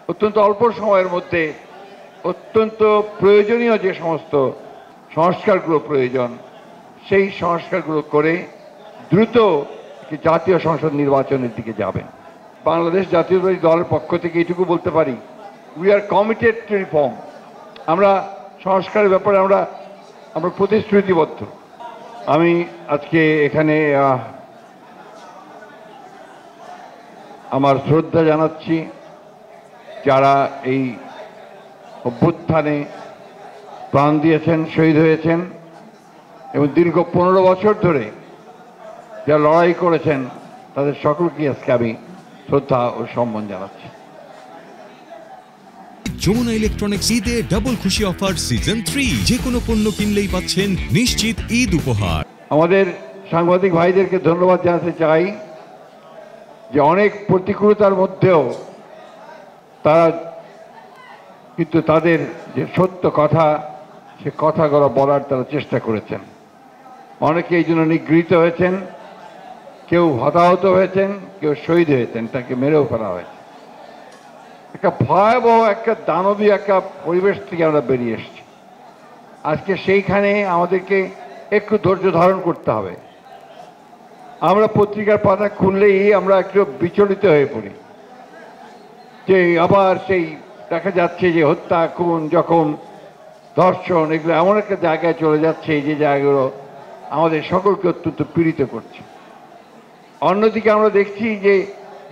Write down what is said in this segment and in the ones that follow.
অত্যন্ত অল্প সময়ের মধ্যে অত্যন্ত প্রয়োজনীয় যে সমস্ত সংস্কারগুলো প্রয়োজন সেই সংস্কারগুলো করে দ্রুত একটি জাতীয় সংসদ নির্বাচনের দিকে যাবেন। বাংলাদেশ জাতীয়তাবাদী দলের পক্ষ থেকে এইটুকু বলতে পারি, we are committed two reform. আমরা সংস্কারের ব্যাপারে আমরা প্রতিশ্রুতিবদ্ধ। আমি আজকে এখানে আমার শ্রদ্ধা জানাচ্ছি যারা এই অভ্যুত্থানে প্রাণ দিয়েছেন, শহীদ হয়েছেন এবং দীর্ঘ 15 বছর ধরে যারা লড়াই করেছেন তাদের সকলকে আজকে আমি শ্রদ্ধা ও সম্মান জানাচ্ছি। যমুনা ইলেকট্রনিক্স ঈদে ডাবল খুশি অফার সিজন 3, যে কোনো পণ্য কিনলেই পাচ্ছেন নিশ্চিত ঈদ উপহার। আমাদের সাংবাদিক ভাইদেরকে ধন্যবাদ জানাতে চাই যে অনেক প্রতিকূলতার মধ্যেও তারা কিন্তু তাদের যে সত্য কথা সে কথাগুলো বলার তারা চেষ্টা করেছেন। অনেকে এই জন্য নিগৃহীত হয়েছেন, কেউ হতাহত হয়েছেন, কেউ শহীদ হয়েছেন, তাকে মেরেও ফেলা হয়েছে। একটা ভয়াবহ একটা দানবীয় একটা পরিবেশ থেকে আমরা বেরিয়ে এসেছি। আজকে সেইখানে আমাদেরকে একটু ধৈর্য ধারণ করতে হবে। আমরা পত্রিকার পাতা খুললেই আমরা একটু বিচলিত হয়ে পড়ি যে আবার সেই দেখা যাচ্ছে যে হত্যা, খুন, জখম, ধর্ষণ এগুলো এমন একটা জায়গায় চলে যাচ্ছে যে জায়গাগুলো আমাদের সকলকে অত্যন্ত পীড়িত করছে। অন্যদিকে আমরা দেখছি যে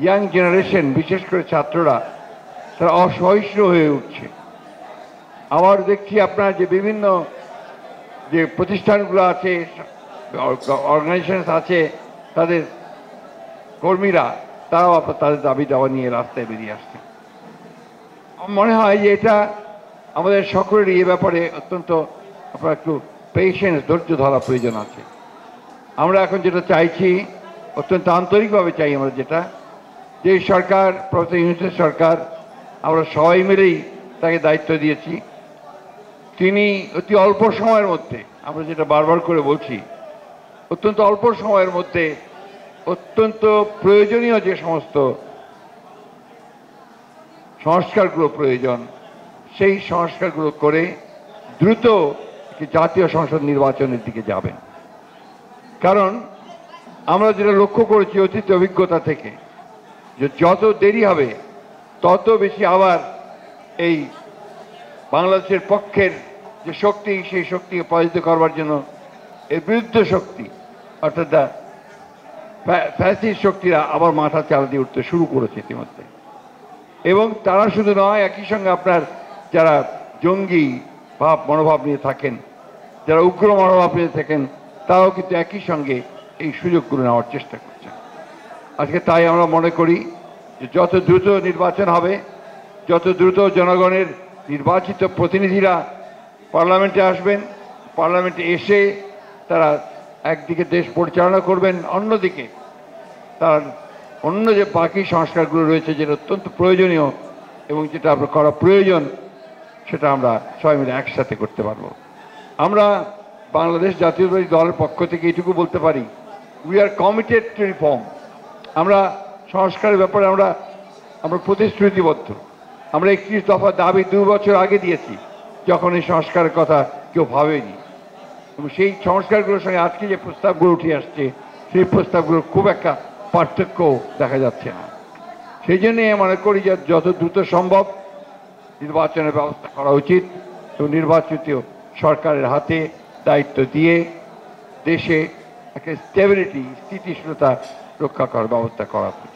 ইয়াং জেনারেশন, বিশেষ করে ছাত্ররা, তারা অসহিষ্ণু হয়ে উঠছে। আবার দেখছি আপনার যে বিভিন্ন যে প্রতিষ্ঠানগুলো আছে, অর্গানাইজেশন আছে, তাদের কর্মীরা তারাও আপনার তাদের দাবি দাওয়া নিয়ে রাস্তায় বেরিয়ে আসছে। মনে হয় যে এটা আমাদের সকলেরই এ ব্যাপারে অত্যন্ত আপনার একটু পেশেন্স, ধৈর্য ধরা প্রয়োজন আছে। আমরা এখন যেটা চাইছি, অত্যন্ত আন্তরিকভাবে চাই আমরা যেটা, যে সরকার, প্রফেসর ইউনূসের সরকার, আমরা সবাই মিলেই তাকে দায়িত্ব দিয়েছি। তিনি অতি অল্প সময়ের মধ্যে, আমরা যেটা বারবার করে বলছি, অত্যন্ত অল্প সময়ের মধ্যে অত্যন্ত প্রয়োজনীয় যে সমস্ত সংস্কারগুলো প্রয়োজন সেই সংস্কারগুলো করে দ্রুত একটি জাতীয় সংসদ নির্বাচনের দিকে যাবেন। কারণ আমরা যেটা লক্ষ্য করেছি অতীত অভিজ্ঞতা থেকে, যে যত দেরি হবে তত বেশি আবার এই বাংলাদেশের পক্ষের যে শক্তি, সেই শক্তিকে পরাজিত করবার জন্য এর বিরুদ্ধে শক্তি অর্থাৎ ফ্যাসিস্ট শক্তিরা আবার মাথা চালা দিয়ে উঠতে শুরু করেছে ইতিমধ্যে। এবং তারা শুধু নয়, একই সঙ্গে আপনার যারা জঙ্গি মনোভাব নিয়ে থাকেন, যারা উগ্র মনোভাব নিয়ে থাকেন, তারাও কিন্তু একই সঙ্গে এই সুযোগগুলো নেওয়ার চেষ্টা করছেন। আজকে তাই আমরা মনে করি যে যত দ্রুত নির্বাচন হবে, যত দ্রুত জনগণের নির্বাচিত প্রতিনিধিরা পার্লামেন্টে আসবেন, পার্লামেন্টে এসে তারা একদিকে দেশ পরিচালনা করবেন, অন্যদিকে তার অন্য যে বাকি সংস্কারগুলো রয়েছে যেটা অত্যন্ত প্রয়োজনীয় এবং যেটা আপনার করা প্রয়োজন, সেটা আমরা সবাই মিলে একসাথে করতে পারবো। আমরা বাংলাদেশ জাতীয়তাবাদী দলের পক্ষ থেকে এইটুকু বলতে পারি, we are committed two reform. আমরা সংস্কারের ব্যাপারে আমরা প্রতিশ্রুতিবদ্ধ। আমরা 31 দফা দাবি 2 বছর আগে দিয়েছি, যখন এই সংস্কারের কথা কেউ ভাবেনি। এবং সেই সংস্কারগুলোর সঙ্গে আজকে যে প্রস্তাবগুলো উঠে আসছে, সেই প্রস্তাবগুলোর খুব একটা পার্থক্য দেখা যাচ্ছে না। সেই জন্যে মনে করি যে যত দ্রুত সম্ভব নির্বাচনের ব্যবস্থা করা উচিত এবং নির্বাচিত সরকারের হাতে দায়িত্ব দিয়ে দেশে একটা স্টেবিলিটি, স্থিতিশীলতা রক্ষা করার ব্যবস্থা করা উচিত।